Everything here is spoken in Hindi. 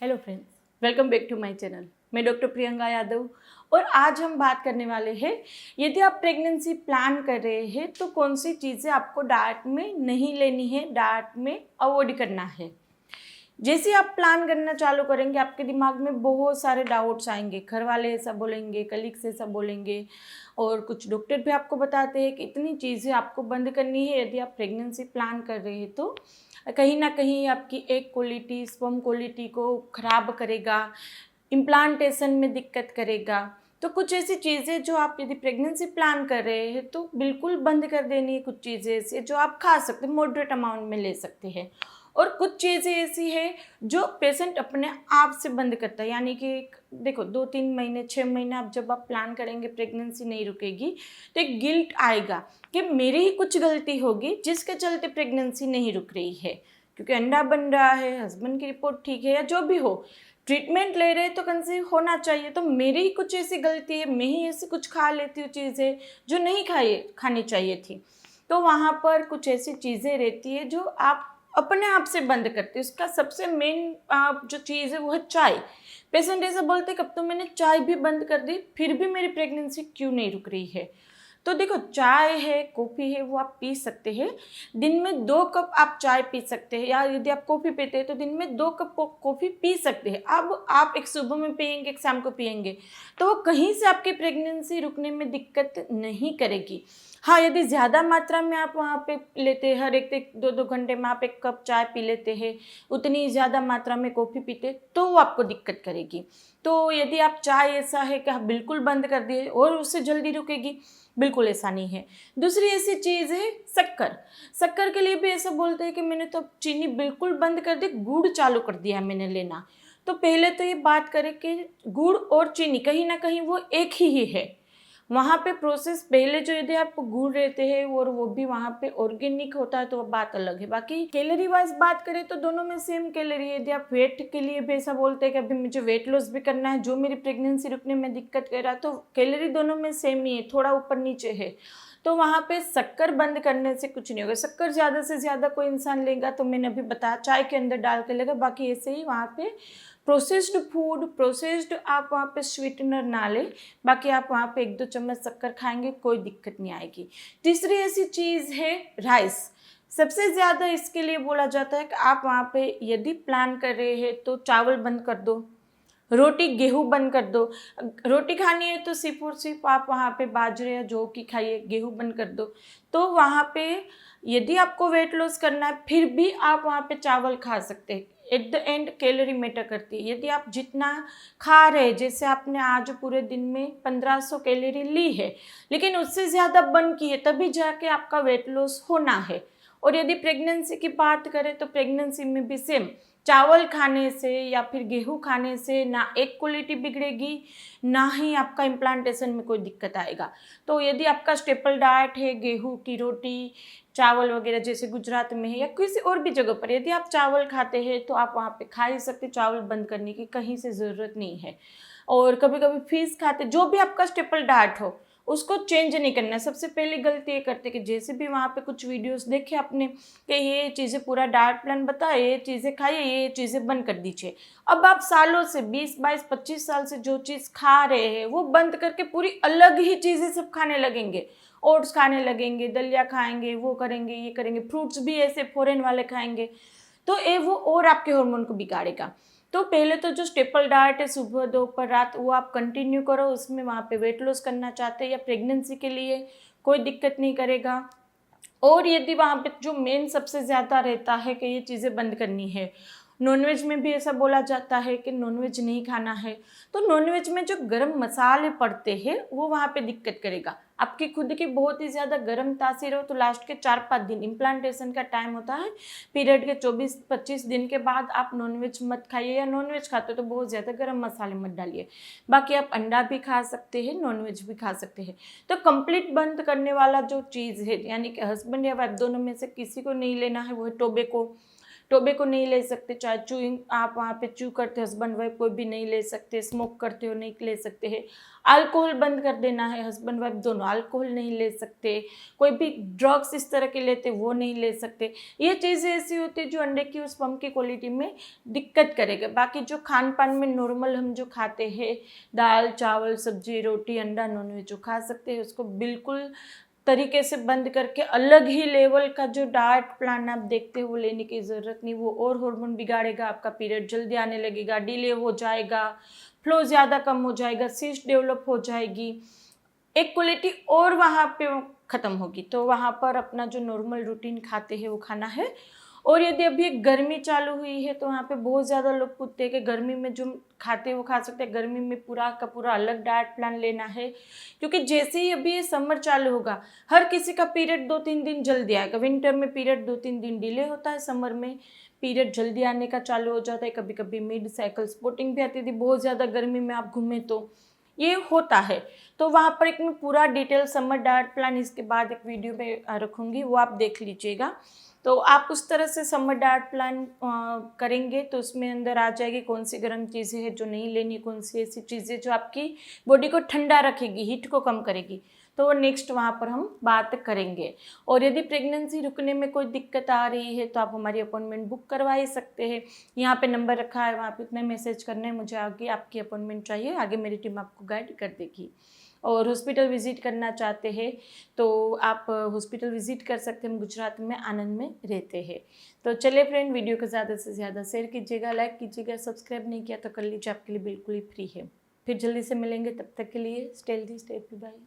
Hello friends, welcome back to my channel. मैं डॉक्टर प्रियंका यादव और आज हम बात करने वाले हैं यदि आप प्रेगनेंसी प्लान कर रहे हैं तो कौन सी चीज़ें आपको डाइट में नहीं लेनी है, डाइट में अवॉइड करना है। जैसे आप प्लान करना चालू करेंगे आपके दिमाग में बहुत सारे डाउट्स आएंगे, घर वाले ऐसा बोलेंगे, कलीग्स ऐसा बोलेंगे और कुछ डॉक्टर भी आपको बताते हैं कि इतनी चीज़ें आपको बंद करनी है यदि आप प्रेगनेंसी प्लान कर रहे हैं तो कहीं ना कहीं आपकी एग क्वालिटी, स्पर्म क्वालिटी को ख़राब करेगा, इम्प्लांटेशन में दिक्कत करेगा। तो कुछ ऐसी चीज़ें जो आप यदि प्रेगनेंसी प्लान कर रहे हैं तो बिल्कुल बंद कर देनी है। कुछ चीज़ें ऐसी जो आप खा सकते हैं, मॉडरेट अमाउंट में ले सकते हैं, और कुछ चीज़ें ऐसी है जो पेशेंट अपने आप से बंद करता है। यानी कि देखो 2-3 महीने 6 महीने आप जब आप प्लान करेंगे प्रेगनेंसी नहीं रुकेगी तो एक गिल्ट आएगा कि मेरी ही कुछ गलती होगी जिसके चलते प्रेगनेंसी नहीं रुक रही है, क्योंकि अंडा बन रहा है, हस्बैंड की रिपोर्ट ठीक है या जो भी हो, ट्रीटमेंट ले रहे तो कंसीव होना चाहिए। तो मेरी ही कुछ ऐसी गलती है, मैं ही ऐसी कुछ खा लेती हूँ चीज़ें जो नहीं खानी चाहिए थी। तो वहाँ पर कुछ ऐसी चीज़ें रहती है जो आप अपने आप से बंद करते हैं। उसका सबसे मेन जो चीज़ है वो है चाय। पेशेंट ऐसा बोलते कब तो मैंने चाय भी बंद कर दी फिर भी मेरी प्रेगनेंसी क्यों नहीं रुक रही है। तो देखो, चाय है, कॉफ़ी है, वो आप पी सकते हैं। दिन में 2 कप आप चाय पी सकते हैं, या यदि आप कॉफ़ी पीते हैं तो दिन में 2 कप कॉफ़ी पी सकते हैं। अब आप एक सुबह में पियेंगे, एक शाम को पियेंगे, तो वो कहीं से आपकी प्रेगनेंसी रुकने में दिक्कत नहीं करेगी। हाँ, यदि ज़्यादा मात्रा में आप वहाँ पे लेते हैं, हर एक 2-2 घंटे में आप 1 कप चाय पी लेते हैं, उतनी ज़्यादा मात्रा में कॉफ़ी पीते, तो वो आपको दिक्कत करेगी। तो यदि आप चाय ऐसा है कि आप बिल्कुल बंद कर दिए और उससे जल्दी रुकेगी, बिल्कुल ऐसा नहीं है। दूसरी ऐसी चीज़ है शक्कर। शक्कर के लिए भी ऐसा बोलते हैं कि मैंने तो चीनी बिल्कुल बंद कर दी, गुड़ चालू कर दिया मैंने लेना। तो पहले तो ये बात करें कि गुड़ और चीनी कहीं ना कहीं वो एक ही है। वहाँ पे प्रोसेस पहले जो यदि आप गुड़ रहते हैं और वो भी वहाँ पे ऑर्गेनिक होता है तो बात अलग है। बाकी कैलोरी वाइज बात करें तो दोनों में सेम कैलोरी है। यदि आप वेट के लिए भी ऐसा बोलते हैं कि अभी मुझे वेट लॉस भी करना है जो मेरी प्रेगनेंसी रुकने में दिक्कत कर रहा है, तो कैलोरी दोनों में सेम ही है, थोड़ा ऊपर नीचे है। तो वहाँ पे शक्कर बंद करने से कुछ नहीं होगा। शक्कर ज़्यादा से ज़्यादा कोई इंसान लेगा तो मैंने अभी बताया चाय के अंदर डाल के लेगा, बाकी ऐसे ही वहाँ पे प्रोसेस्ड फूड, प्रोसेस्ड आप वहाँ पे स्वीटनर ना लें। बाकी आप वहाँ पे 1-2 चम्मच शक्कर खाएंगे, कोई दिक्कत नहीं आएगी। तीसरी ऐसी चीज़ है राइस। सबसे ज़्यादा इसके लिए बोला जाता है कि आप वहाँ पे यदि प्लान कर रहे हैं तो चावल बंद कर दो, रोटी गेहूँ बंद कर दो। रोटी खानी है तो सिर्फ और सिर्फ आप वहाँ पे बाजरे या जौ की खाइए, गेहूँ बंद कर दो। तो वहाँ पे यदि आपको वेट लॉस करना है फिर भी आप वहाँ पे चावल खा सकते हैं। At the end calorie matter करती है। यदि आप जितना खा रहे हैं, जैसे आपने आज पूरे दिन में 1500 कैलोरी ली है लेकिन उससे ज़्यादा बर्न की है, तभी जाके आपका वेट लॉस होना है। और यदि प्रेगनेंसी की बात करें तो प्रेगनेंसी में भी सेम, चावल खाने से या फिर गेहूँ खाने से ना एग क्वालिटी बिगड़ेगी, ना ही आपका इम्प्लांटेशन में कोई दिक्कत आएगा। तो यदि आपका स्टेपल डाइट है गेहूँ की रोटी, चावल वगैरह, जैसे गुजरात में है या किसी और भी जगह पर यदि आप चावल खाते हैं तो आप वहाँ पे खा ही सकते। चावल बंद करने की कहीं से ज़रूरत नहीं है। और कभी कभी फिश खाते, जो भी आपका स्टेपल डाइट हो उसको चेंज नहीं करना है। सबसे पहली गलती ये करते कि जैसे भी वहाँ पे कुछ वीडियोस देखे आपने कि ये चीज़ें पूरा डाइट प्लान बताए, ये चीज़ें खाइए, ये चीज़ें बंद कर दीजिए। अब आप सालों से 20-22-25 साल से जो चीज़ खा रहे हैं वो बंद करके पूरी अलग ही चीज़ें सब खाने लगेंगे। ओट्स खाने लगेंगे, दलिया खाएंगे, वो करेंगे, ये करेंगे, फ्रूट्स भी ऐसे फॉरेन वाले खाएंगे, तो ये वो और आपके हार्मोन को बिगाड़ेगा। तो पहले तो जो स्टेपल डाइट है सुबह दोपहर रात वो आप कंटिन्यू करो। उसमें वहाँ पे वेट लॉस करना चाहते हैं या प्रेगनेंसी के लिए कोई दिक्कत नहीं करेगा। और यदि वहाँ पे जो मेन सबसे ज़्यादा रहता है कि ये चीज़ें बंद करनी है, नॉनवेज में भी ऐसा बोला जाता है कि नॉनवेज नहीं खाना है। तो नॉनवेज में जो गरम मसाले पड़ते हैं वो वहाँ पे दिक्कत करेगा। आपकी खुद की बहुत ही ज़्यादा गर्म तासीर हो तो लास्ट के 4-5 दिन इम्प्लांटेशन का टाइम होता है, पीरियड के 24-25 दिन के बाद आप नॉनवेज मत खाइए, या नॉनवेज खाते हो तो बहुत ज़्यादा गर्म मसाले मत डालिए। बाकी आप अंडा भी खा सकते हैं, नॉनवेज भी खा सकते हैं। तो कंप्लीट बंद करने वाला जो चीज़ है, यानी कि हस्बैंड या वाइफ दोनों में से किसी को नहीं लेना है, वो है टोबैको। टोबैको नहीं ले सकते, चाहे चूइंग आप वहाँ पे चू करते हो हस्बैंड वाइफ कोई भी नहीं ले सकते, स्मोक करते हो नहीं ले सकते हैं, अल्कोहल बंद कर देना है, हस्बैंड वाइफ दोनों अल्कोहल नहीं ले सकते, कोई भी ड्रग्स इस तरह के लेते वो नहीं ले सकते। ये चीज़ें ऐसी होती है जो अंडे की उस स्पर्म की क्वालिटी में दिक्कत करेगा। बाकी जो खान पान में नॉर्मल हम जो खाते हैं, दाल चावल सब्जी रोटी अंडा नॉनवेज जो खा सकते हैं, उसको बिल्कुल तरीके से बंद करके अलग ही लेवल का जो डाइट प्लान आप देखते हो वो लेने की ज़रूरत नहीं। वो और हार्मोन बिगाड़ेगा, आपका पीरियड जल्दी आने लगेगा, डिले हो जाएगा, फ्लो ज़्यादा कम हो जाएगा, सिस्ट डेवलप हो जाएगी, एक क्वालिटी और वहाँ पे ख़त्म होगी। तो वहाँ पर अपना जो नॉर्मल रूटीन खाते हैं वो खाना है। और यदि अभी एक गर्मी चालू हुई है तो वहाँ पे बहुत ज़्यादा लोग पूछते हैं कि गर्मी में जो खाते हैं वो खा सकते हैं, गर्मी में पूरा का पूरा अलग डाइट प्लान लेना है, क्योंकि जैसे ही अभी ये समर चालू होगा हर किसी का पीरियड 2-3 दिन जल्दी आएगा। विंटर में पीरियड 2-3 दिन डिले होता है, समर में पीरियड जल्दी आने का चालू हो जाता है, कभी कभी मिड साइकिल स्पॉटिंग भी आती थी, बहुत ज़्यादा गर्मी में आप घूमें तो ये होता है। तो वहाँ पर एक मैं पूरा डिटेल समर डाइट प्लान इसके बाद एक वीडियो में रखूँगी, वो आप देख लीजिएगा। तो आप उस तरह से समर डाइट प्लान करेंगे तो उसमें अंदर आ जाएगी कौन सी गर्म चीज़ें हैं जो नहीं लेनी, कौन सी ऐसी चीज़ें जो आपकी बॉडी को ठंडा रखेगी, हीट को कम करेगी, तो नेक्स्ट वहाँ पर हम बात करेंगे। और यदि प्रेगनेंसी रुकने में कोई दिक्कत आ रही है तो आप हमारी अपॉइंटमेंट बुक करवा ही सकते हैं। यहाँ पे नंबर रखा है, वहाँ पे इतने मैसेज करने हैं, मुझे आगे आपकी अपॉइंटमेंट चाहिए, आगे मेरी टीम आपको गाइड कर देगी। और हॉस्पिटल विज़िट करना चाहते हैं तो आप हॉस्पिटल विज़िट कर सकते हैं, हम गुजरात में आनंद में रहते हैं। तो चलिए फ्रेंड, वीडियो को ज़्यादा से ज़्यादा शेयर कीजिएगा, लाइक कीजिएगा, सब्सक्राइब नहीं किया तो कर लीजिए, आपके लिए बिल्कुल ही फ्री है। फिर जल्दी से मिलेंगे, तब तक के लिए stay healthy stay happy, bye.